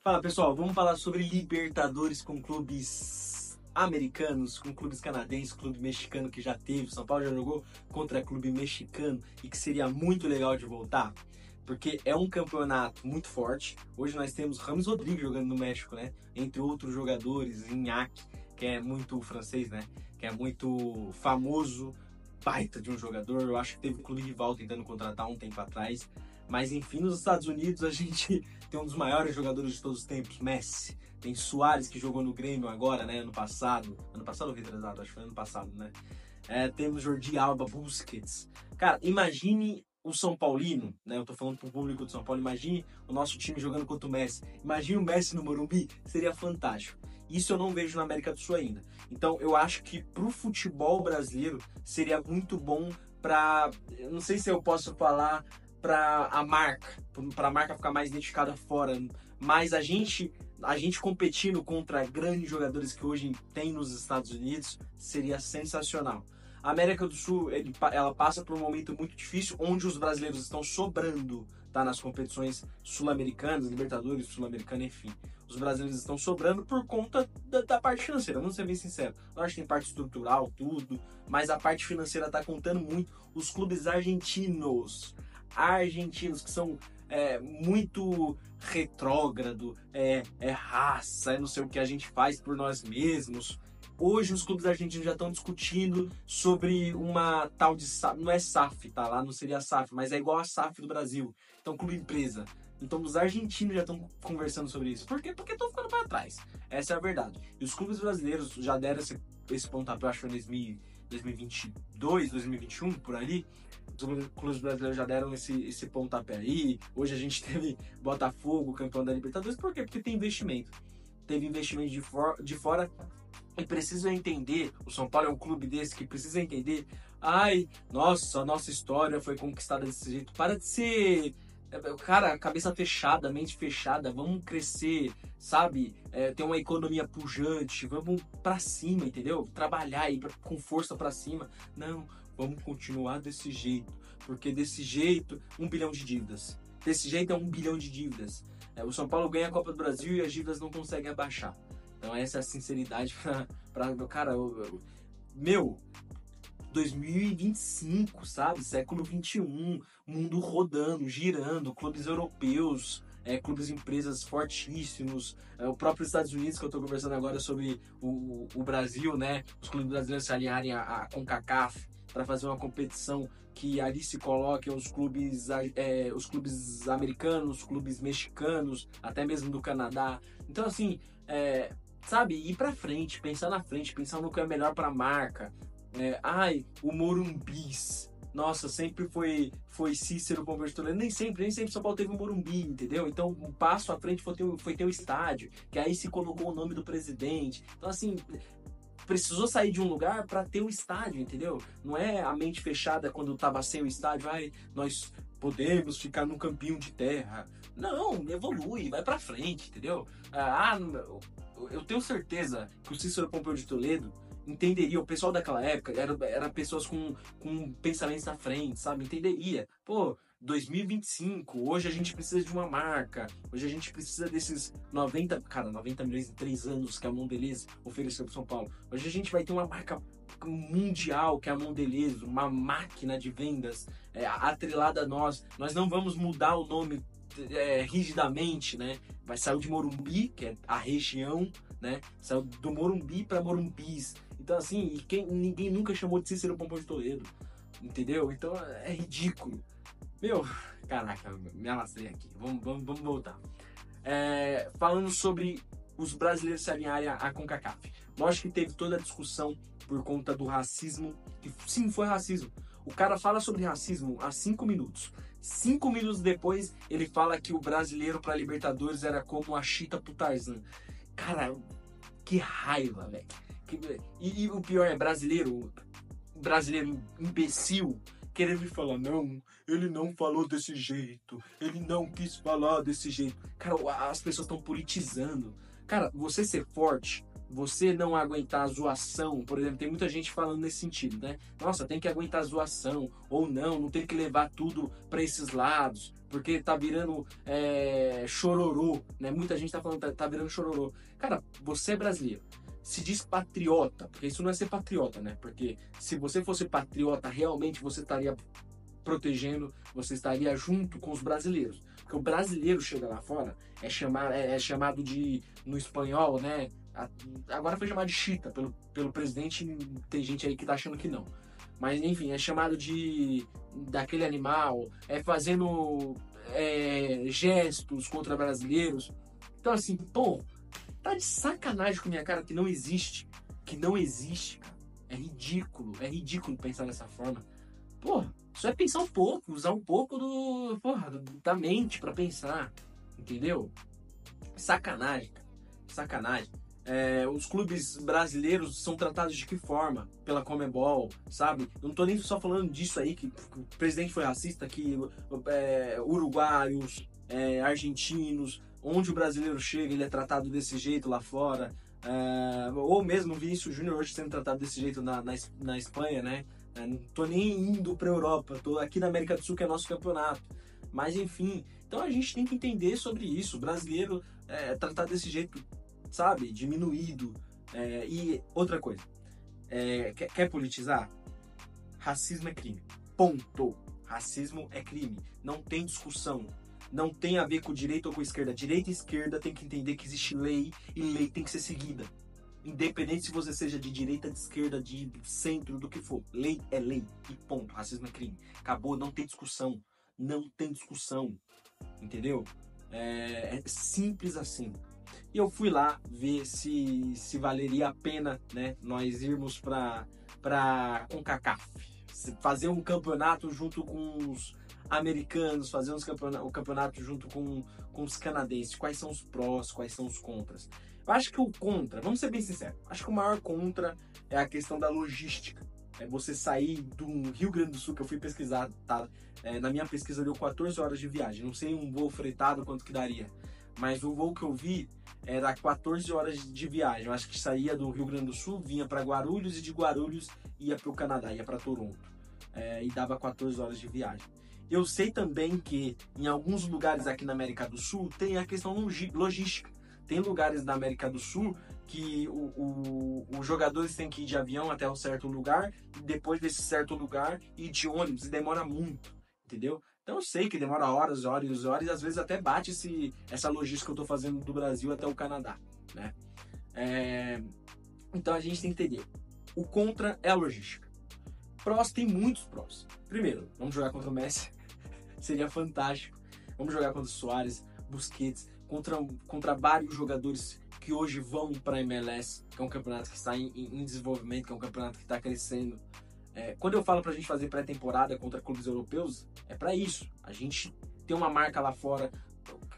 Fala pessoal, vamos falar sobre Libertadores com clubes americanos, com clubes canadenses, clube mexicano que já teve. São Paulo já jogou contra clube mexicano e que seria muito legal de voltar, porque é um campeonato muito forte. Hoje nós temos Rames Rodrigues jogando no México, né? Entre outros jogadores, Iñaki, que é muito francês, né? Que é muito famoso, baita de um jogador. Eu acho que teve um clube rival tentando contratar um tempo atrás. Mas enfim, nos Estados Unidos a gente tem um dos maiores jogadores de todos os tempos, Messi. Tem Suárez que jogou no Grêmio agora, né? Ano passado ou retrasado? Acho que foi ano passado, né? Temos Jordi Alba, Busquets. Cara, imagine o São Paulino, né? Eu tô falando pro público do São Paulo. Imagine o nosso time jogando contra o Messi. Imagine o Messi no Morumbi. Seria fantástico. Isso eu não vejo na América do Sul ainda. Então eu acho que pro futebol brasileiro seria muito bom pra... Eu não sei se eu posso falar para a marca ficar mais identificada fora, mas a gente competindo contra grandes jogadores que hoje tem nos Estados Unidos seria sensacional. A América do Sul ela passa por um momento muito difícil, onde os brasileiros estão sobrando, tá, nas competições sul-americanas, Libertadores, Sul-Americana, enfim. Os brasileiros estão sobrando por conta da parte financeira, vamos ser bem sinceros. Eu acho que tem parte estrutural, tudo, mas a parte financeira está contando muito. Os clubes argentinos que são muito retrógrado, raça, não sei o que a gente faz por nós mesmos. Hoje os clubes argentinos já estão discutindo sobre uma tal de SAF, não é SAF, tá lá, não seria SAF, mas é igual a SAF do Brasil. Então, clube empresa. Então, os argentinos já estão conversando sobre isso. Por quê? Porque estão ficando para trás. Essa é a verdade. E os clubes brasileiros já deram esse pontapé, eu acho, em 2022, 2021, por ali. Os clubes brasileiros já deram esse pontapé aí. Hoje a gente teve Botafogo, campeão da Libertadores. Por quê? Porque tem investimento. Teve investimento de fora e precisa entender. O São Paulo é um clube desse que precisa entender. Ai, nossa, a nossa história foi conquistada desse jeito. Para de ser... Cara, cabeça fechada, mente fechada, vamos crescer, sabe? Ter uma economia pujante, vamos pra cima, entendeu? Trabalhar aí com força pra cima. Não, vamos continuar desse jeito, porque desse jeito, 1 bilhão de dívidas. Desse jeito é 1 bilhão de dívidas. O São Paulo ganha a Copa do Brasil e as dívidas não conseguem abaixar. Então essa é a sinceridade pra cara, meu... 2025, sabe? Século 21, mundo rodando, girando, clubes europeus, clubes empresas fortíssimos, o próprio Estados Unidos, que eu tô conversando agora sobre o Brasil, né? Os clubes brasileiros se alinharem a CONCACAF para fazer uma competição que ali se coloquem os clubes americanos, os clubes mexicanos, até mesmo do Canadá. Então, assim, sabe? Ir pra frente, pensar na frente, pensar no que é melhor pra marca. O Morumbis. Nossa, sempre foi Cícero Bomber de Toledo. Nem sempre São Paulo teve um Morumbi, entendeu? Então, um passo à frente foi ter o estádio, que aí se colocou o nome do presidente. Então, assim, precisou sair de um lugar para ter o estádio, entendeu? Não é a mente fechada quando tava sem o estádio, nós podemos ficar num campinho de terra. Não, evolui, vai pra frente, entendeu? Eu tenho certeza que o Cícero Pompeu de Toledo entenderia, o pessoal daquela época era pessoas com pensamentos à frente, sabe? Entenderia. Pô, 2025, hoje a gente precisa de uma marca, hoje a gente precisa desses 90 milhões em 3 anos que a Mondelez ofereceu pro São Paulo. Hoje a gente vai ter uma marca mundial que é a Mondelez, uma máquina de vendas atrelada a nós. Nós não vamos mudar o nome rigidamente, né? Vai sair de Morumbi, que é a região, né? Saiu do Morumbi para Morumbis. Então, assim, ninguém nunca chamou de Cícero Pompeu de Toledo, entendeu? Então, é ridículo. Meu, caraca, me alastrei aqui. Vamos voltar. Falando sobre os brasileiros se alinharem à CONCACAF. Lógico que teve toda a discussão por conta do racismo. E sim, foi racismo. O cara fala sobre racismo há 5 minutos. 5 minutos depois, ele fala que o brasileiro para Libertadores era como a Chita pro Tarzan. Cara, que raiva, velho. E o pior é brasileiro imbecil, querer me falar, não, ele não falou desse jeito, ele não quis falar desse jeito. Cara, as pessoas estão politizando. Cara, você ser forte, você não aguentar a zoação, por exemplo, tem muita gente falando nesse sentido, né? Nossa, tem que aguentar a zoação, ou não tem que levar tudo para esses lados, porque tá virando chororô, né? Muita gente tá falando tá virando chororô. Cara, você é brasileiro, se diz patriota, porque isso não é ser patriota, né? Porque se você fosse patriota, realmente você estaria protegendo, você estaria junto com os brasileiros. Porque o brasileiro chega lá fora, é chamado de, no espanhol, né? Agora foi chamado de chita pelo presidente, tem gente aí que tá achando que não. Mas enfim, é chamado de daquele animal, fazendo gestos contra brasileiros. Então assim, pô, tá de sacanagem com a minha cara que não existe. Que não existe, cara. É ridículo pensar dessa forma. Porra, só é pensar um pouco, usar um pouco da mente pra pensar, entendeu? Sacanagem, cara. Sacanagem. Os clubes brasileiros são tratados de que forma? Pela Conmebol, sabe? Eu não tô nem só falando disso aí, que o presidente foi racista, que uruguaios, argentinos, onde o brasileiro chega, ele é tratado desse jeito lá fora. Ou mesmo o Vinícius Júnior hoje sendo tratado desse jeito na Espanha, né? Não tô nem indo pra Europa, tô aqui na América do Sul, que é nosso campeonato. Mas enfim, então a gente tem que entender sobre isso. O brasileiro é tratado desse jeito, sabe? Diminuído. E outra coisa, quer politizar? Racismo é crime. Ponto. Racismo é crime. Não tem discussão. Não tem a ver com direita ou com esquerda. Direita e esquerda tem que entender que existe lei e lei tem que ser seguida. Independente se você seja de direita, de esquerda, de centro, do que for. Lei é lei. E ponto. Racismo é crime. Acabou, não tem discussão. Não tem discussão. Entendeu? É simples assim. E eu fui lá ver se valeria a pena, né, nós irmos pra CONCACAF. Fazer um campeonato junto com os americanos, fazer um campeonato junto com os canadenses. Quais são os prós, quais são os contras? Eu acho que o contra, vamos ser bem sinceros, acho que o maior contra é a questão da logística. É você sair do Rio Grande do Sul, que eu fui pesquisar, tá? Na minha pesquisa deu 14 horas de viagem. Não sei um voo fretado quanto que daria. Mas o voo que eu vi era 14 horas de viagem. Eu acho que saía do Rio Grande do Sul, vinha para Guarulhos e de Guarulhos ia para o Canadá, ia para Toronto. E dava 14 horas de viagem. Eu sei também que em alguns lugares aqui na América do Sul tem a questão logística. Tem lugares da América do Sul que os jogadores têm que ir de avião até um certo lugar e depois desse certo lugar ir de ônibus e demora muito, entendeu? Então eu sei que demora horas, horas e horas e às vezes até bate essa logística que eu estou fazendo do Brasil até o Canadá, né? Então a gente tem que entender. O contra é a logística. Prós, tem muitos prós. Primeiro, vamos jogar contra o Messi. Seria fantástico. Vamos jogar contra o Suárez, Busquets, contra vários jogadores que hoje vão para a MLS, que é um campeonato que está em desenvolvimento, que é um campeonato que está crescendo. Quando eu falo pra gente fazer pré-temporada contra clubes europeus, é para isso. A gente tem uma marca lá fora.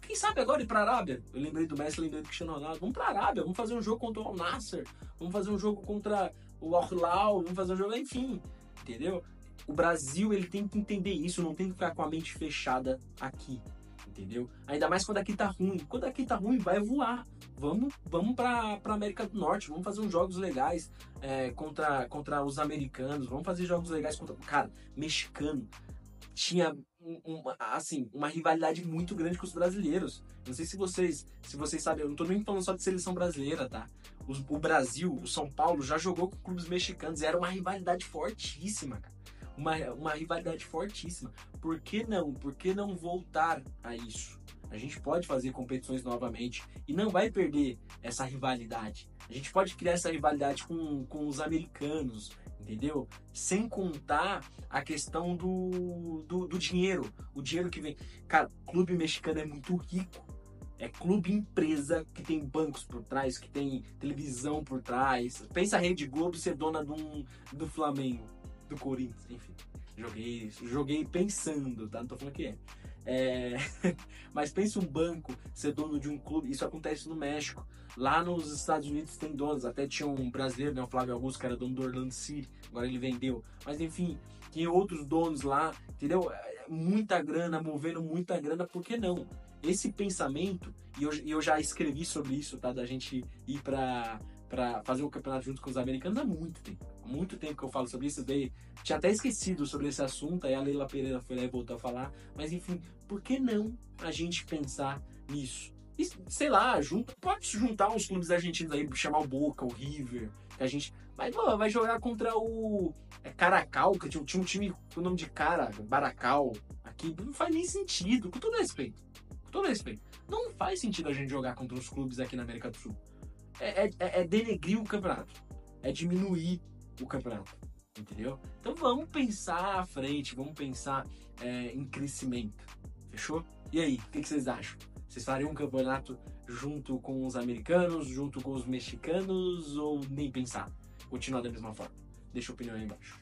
Quem sabe agora ir pra Arábia? Eu lembrei do Messi, lembrei do Cristiano Ronaldo. Vamos pra Arábia, vamos fazer um jogo contra o Al Nassr, vamos fazer um jogo contra o Al Hilal, vamos fazer um jogo, enfim, entendeu? O Brasil, ele tem que entender isso, não tem que ficar com a mente fechada aqui, entendeu? Ainda mais quando aqui tá ruim. Quando aqui tá ruim, vai voar. Vamos pra América do Norte, vamos fazer uns jogos legais contra os americanos, vamos fazer jogos legais contra... Cara, mexicano tinha uma rivalidade muito grande com os brasileiros. Não sei se vocês sabem, eu não tô nem falando só de seleção brasileira, tá? O Brasil, o São Paulo já jogou com clubes mexicanos, era uma rivalidade fortíssima, cara. Uma rivalidade fortíssima. Por que não? Por que não voltar a isso? A gente pode fazer competições novamente e não vai perder essa rivalidade. A gente pode criar essa rivalidade com os americanos, entendeu? Sem contar a questão do dinheiro. O dinheiro que vem... Cara, clube mexicano é muito rico. É clube empresa que tem bancos por trás, que tem televisão por trás. Pensa a Rede Globo ser dona do Flamengo, do Corinthians, enfim. Joguei pensando, tá? Não tô falando que é. Mas pensa um banco ser dono de um clube. Isso acontece no México. Lá nos Estados Unidos tem donos. Até tinha um brasileiro, né, o Flávio Augusto, que era dono do Orlando City. Agora ele vendeu. Mas enfim, tem outros donos lá, entendeu? Muita grana, movendo muita grana. Por que não? esse pensamento, e eu já escrevi sobre isso, tá? Da gente ir pra fazer o campeonato junto com os americanos há muito tempo. Há muito tempo que eu falo sobre isso. Daí, tinha até esquecido sobre esse assunto, aí a Leila Pereira foi lá e voltou a falar. Mas enfim, por que não a gente pensar nisso? E, sei lá, pode juntar uns clubes argentinos aí, chamar o Boca, o River, que a gente vai jogar contra o Caracal, que tinha um time com o nome de Baracal, aqui, não faz nem sentido, com todo respeito. Com todo respeito. Não faz sentido a gente jogar contra os clubes aqui na América do Sul. É denegrir o campeonato. É diminuir o campeonato. Entendeu? Então vamos pensar à frente, vamos pensar em crescimento. Fechou? E aí, o que vocês acham? Vocês fariam um campeonato junto com os americanos, junto com os mexicanos, ou nem pensar? Continuar da mesma forma? Deixa a opinião aí embaixo.